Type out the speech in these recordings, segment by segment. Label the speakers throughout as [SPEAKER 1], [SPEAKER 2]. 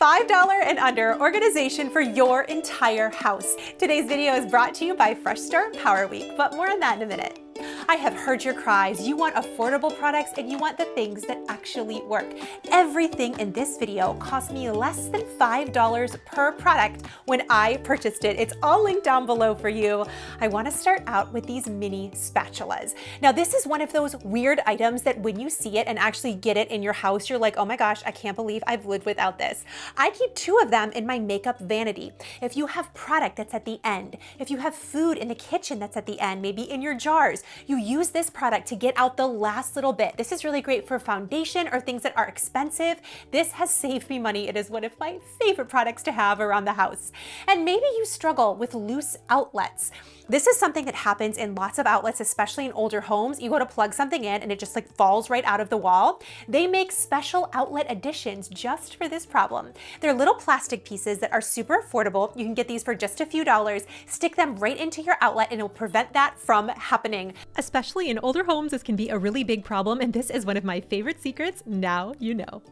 [SPEAKER 1] $5 and under organization for your entire house. Today's video is brought to you by Fresh Start Power Week, but more on that in a minute. I have heard your cries. You want affordable products and you want the things that actually work. Everything in this video cost me less than $5 per product when I purchased it. It's all linked down below for you. I want to start out with these mini spatulas. Now, this is one of those weird items that when you see it and actually get it in your house, you're like, oh my gosh, I can't believe I've lived without this. I keep 2 of them in my makeup vanity. If you have product that's at the end, if you have food in the kitchen that's at the end, maybe in your jars, you use this product to get out the last little bit. This is really great for foundation or things that are expensive. This has saved me money. It is one of my favorite products to have around the house. And maybe you struggle with loose outlets. This is something that happens in lots of outlets, especially in older homes. You go to plug something in and it just falls right out of the wall. They make special outlet additions just for this problem. They're little plastic pieces that are super affordable. You can get these for just a few dollars. Stick them right into your outlet and it'll prevent that from happening. Especially in older homes, this can be a really big problem, and this is one of my favorite secrets. Now you know.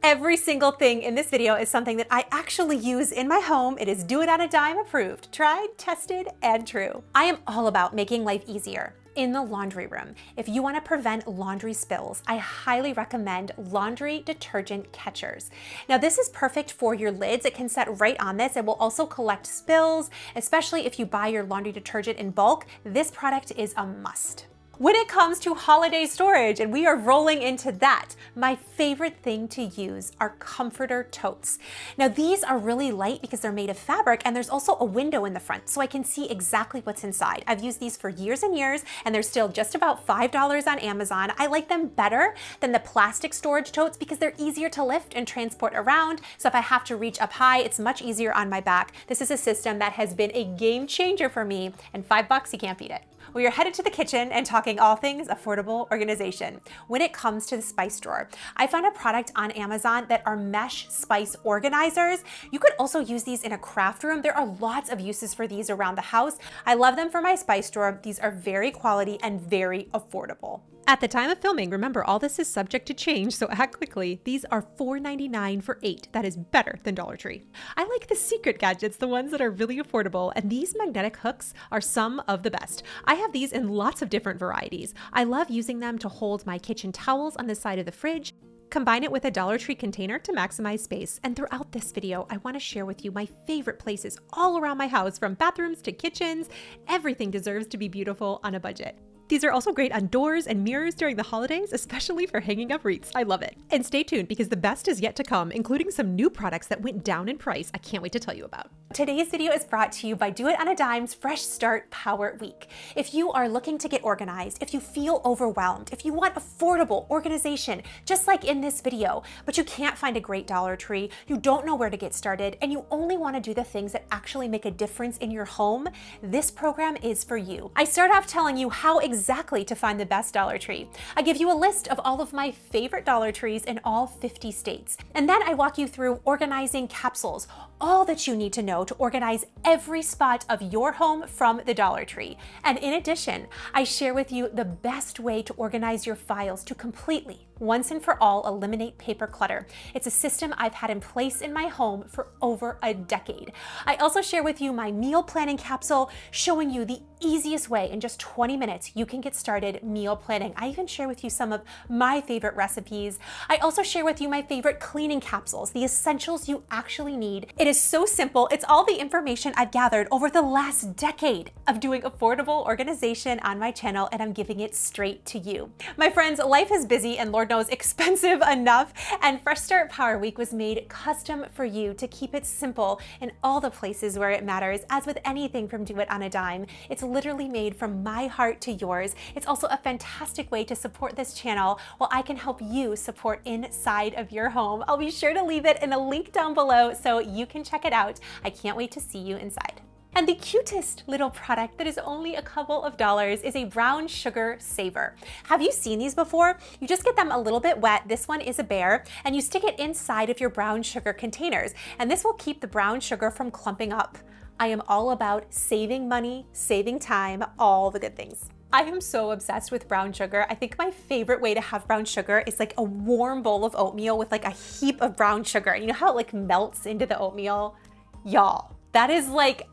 [SPEAKER 1] Every single thing in this video is something that I actually use in my home. It is Doitonadime approved, tried, tested, and true. I am all about making life easier. In the laundry room, if you want to prevent laundry spills, I highly recommend laundry detergent catchers. Now, this is perfect for your lids. It can set right on this. It will also collect spills, especially if you buy your laundry detergent in bulk. This product is a must. When it comes to holiday storage, and we are rolling into that, my favorite thing to use are comforter totes. Now, these are really light because they're made of fabric, and there's also a window in the front, so I can see exactly what's inside. I've used these for years and years, and they're still just about $5 on Amazon. I like them better than the plastic storage totes because they're easier to lift and transport around, so if I have to reach up high, it's much easier on my back. This is a system that has been a game changer for me, and $5, you can't beat it. We are headed to the kitchen and talking all things affordable organization. When it comes to the spice drawer, I found a product on Amazon that are mesh spice organizers. You could also use these in a craft room. There are lots of uses for these around the house. I love them for my spice drawer. These are very quality and very affordable. At the time of filming, remember all this is subject to change, so act quickly. These are $4.99 for 8. That is better than Dollar Tree. I like the secret gadgets, the ones that are really affordable, and these magnetic hooks are some of the best. I have these in lots of different varieties. I love using them to hold my kitchen towels on the side of the fridge. Combine it with a Dollar Tree container to maximize space. And throughout this video, I want to share with you my favorite places all around my house, from bathrooms to kitchens. Everything deserves to be beautiful on a budget. These are also great on doors and mirrors during the holidays, especially for hanging up wreaths. I love it. And stay tuned because the best is yet to come, including some new products that went down in price I can't wait to tell you about. Today's video is brought to you by Doitonadime's Fresh Start Power Week. If you are looking to get organized, if you feel overwhelmed, if you want affordable organization, just like in this video, but you can't find a great Dollar Tree, you don't know where to get started, and you only want to do the things that actually make a difference in your home, this program is for you. I start off telling you how exactly to find the best Dollar Tree. I give you a list of all of my favorite Dollar Trees in all 50 states. And then I walk you through organizing capsules, all that you need to know to organize every spot of your home from the Dollar Tree. And in addition, I share with you the best way to organize your files to completely, once and for all, eliminate paper clutter. It's a system I've had in place in my home for over a decade. I also share with you my meal planning capsule, showing you the easiest way in just 20 minutes you can get started meal planning. I even share with you some of my favorite recipes. I also share with you my favorite cleaning capsules, the essentials you actually need. It is so simple. It's all the information I've gathered over the last decade of doing affordable organization on my channel, and I'm giving it straight to you. My friends, life is busy and Lord knows expensive enough, and Fresh Start Power Week was made custom for you to keep it simple in all the places where it matters. As with anything from Doitonadime, it's literally made from my heart to yours. It's also a fantastic way to support this channel while I can help you support inside of your home. I'll be sure to leave it in a link down below so you can check it out. I can't wait to see you inside. And the cutest little product that is only a couple of dollars is a brown sugar saver. Have you seen these before? You just get them a little bit wet. This one is a bear, and you stick it inside of your brown sugar containers, and this will keep the brown sugar from clumping up. I am all about saving money, saving time, all the good things. I am so obsessed with brown sugar. I think my favorite way to have brown sugar is like a warm bowl of oatmeal with like a heap of brown sugar. You know how it like melts into the oatmeal? Y'all, that is like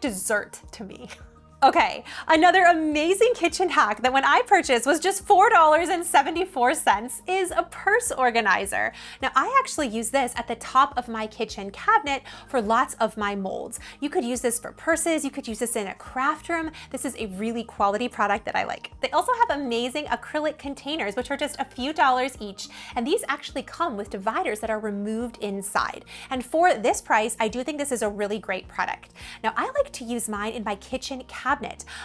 [SPEAKER 1] dessert to me. Okay, another amazing kitchen hack that when I purchased was just $4.74 is a purse organizer. Now I actually use this at the top of my kitchen cabinet for lots of my molds. You could use this for purses, you could use this in a craft room. This is a really quality product that I like. They also have amazing acrylic containers, which are just a few dollars each. And these actually come with dividers that are removed inside. And for this price, I do think this is a really great product. Now I like to use mine in my kitchen cabinet.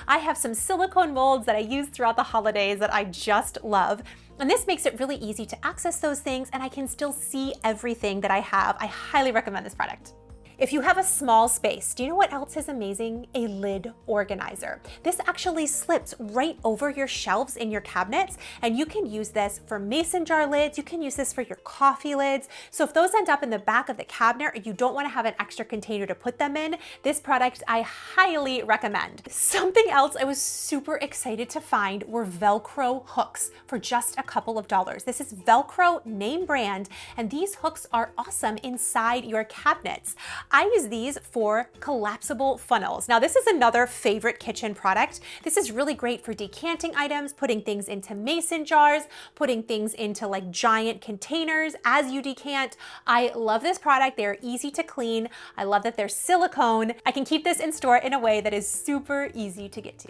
[SPEAKER 1] I have some silicone molds that I use throughout the holidays that I just love. And this makes it really easy to access those things, and I can still see everything that I have. I highly recommend this product. If you have a small space, do you know what else is amazing? A lid organizer. This actually slips right over your shelves in your cabinets, and you can use this for mason jar lids. You can use this for your coffee lids. So if those end up in the back of the cabinet or you don't want to have an extra container to put them in, this product I highly recommend. Something else I was super excited to find were Velcro hooks for just a couple of dollars. This is Velcro name brand, and these hooks are awesome inside your cabinets. I use these for collapsible funnels. Now this is another favorite kitchen product. This is really great for decanting items, putting things into mason jars, putting things into like giant containers as you decant. I love this product. They're easy to clean. I love that they're silicone. I can keep this in store in a way that is super easy to get to.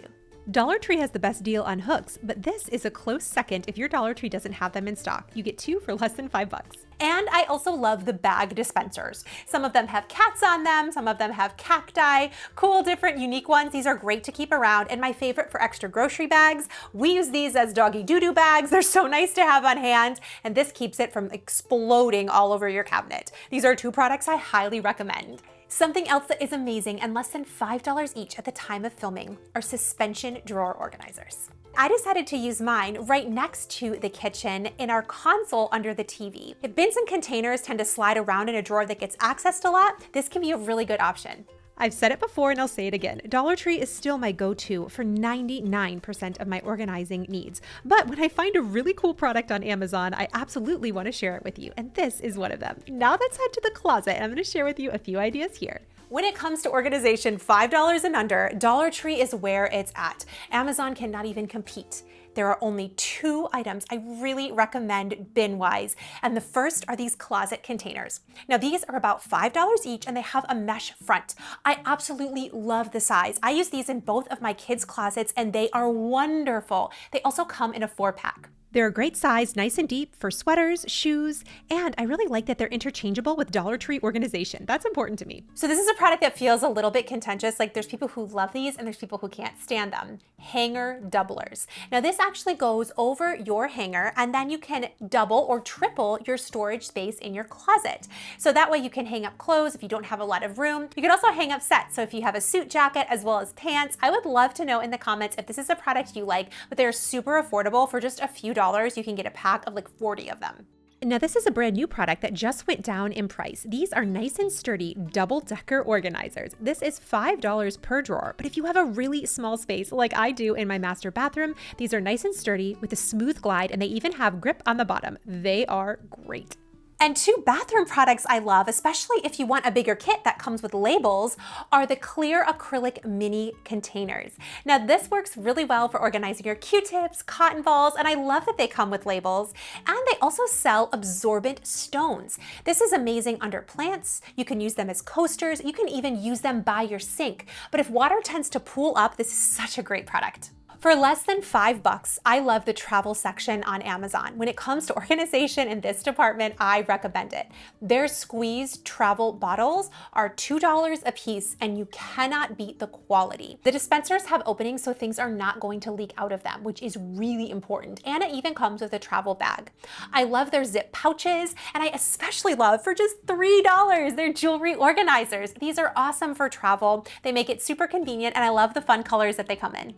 [SPEAKER 1] Dollar Tree has the best deal on hooks, but this is a close second if your Dollar Tree doesn't have them in stock. You get 2 for less than $5. And I also love the bag dispensers. Some of them have cats on them, some of them have cacti, cool, different, unique ones. These are great to keep around, and my favorite for extra grocery bags. We use these as doggy doo-doo bags. They're so nice to have on hand, and this keeps it from exploding all over your cabinet. These are 2 products I highly recommend. Something else that is amazing and less than $5 each at the time of filming are suspension drawer organizers. I decided to use mine right next to the kitchen in our console under the TV. If bins and containers tend to slide around in a drawer that gets accessed a lot, this can be a really good option. I've said it before and I'll say it again. Dollar Tree is still my go-to for 99% of my organizing needs. But when I find a really cool product on Amazon, I absolutely want to share it with you. And this is one of them. Now let's head to the closet and I'm going to share with you a few ideas here. When it comes to organization, $5 and under, Dollar Tree is where it's at. Amazon cannot even compete. There are only 2 items I really recommend bin-wise, and the first are these closet containers. Now these are about $5 each and they have a mesh front. I absolutely love the size. I use these in both of my kids' closets and they are wonderful. They also come in a 4-pack. They're a great size, nice and deep for sweaters, shoes, and I really like that they're interchangeable with Dollar Tree organization. That's important to me. So this is a product that feels a little bit contentious. Like there's people who love these and there's people who can't stand them. Hanger doublers. Now this actually goes over your hanger and then you can double or triple your storage space in your closet. So that way you can hang up clothes if you don't have a lot of room. You can also hang up sets. So if you have a suit jacket as well as pants, I would love to know in the comments if this is a product you like, but they're super affordable for just a few dollars. You can get a pack of like 40 of them. Now this is a brand new product that just went down in price. These are nice and sturdy double-decker organizers. This is $5 per drawer, but if you have a really small space like I do in my master bathroom, these are nice and sturdy with a smooth glide and they even have grip on the bottom. They are great. And 2 bathroom products I love, especially if you want a bigger kit that comes with labels, are the clear acrylic mini containers. Now this works really well for organizing your Q-tips, cotton balls, and I love that they come with labels. And they also sell absorbent stones. This is amazing under plants. You can use them as coasters. You can even use them by your sink. But if water tends to pool up, this is such a great product. For less than $5, I love the travel section on Amazon. When it comes to organization in this department, I recommend it. Their squeezed travel bottles are $2 a piece and you cannot beat the quality. The dispensers have openings so things are not going to leak out of them, which is really important. And it even comes with a travel bag. I love their zip pouches and I especially love for just $3 their jewelry organizers. These are awesome for travel. They make it super convenient and I love the fun colors that they come in.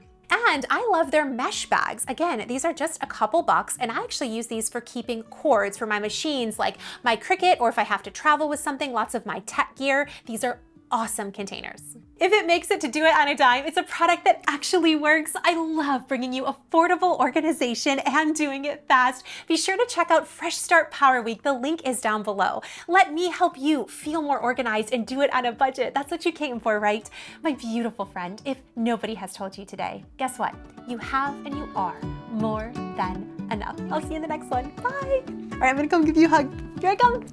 [SPEAKER 1] And I love their mesh bags. Again, these are just a couple bucks and I actually use these for keeping cords for my machines like my Cricut, or if I have to travel with something, lots of my tech gear. These are awesome containers. If it makes it to Do It on a Dime, it's a product that actually works. I love bringing you affordable organization and doing it fast. Be sure to check out Fresh Start Power Week. The link is down below. Let me help you feel more organized and do it on a budget. That's what you came for, right? My beautiful friend, if nobody has told you today, guess what? You have and you are more than enough. I'll see you in the next one. Bye. All right, I'm gonna come give you a hug. Here I come.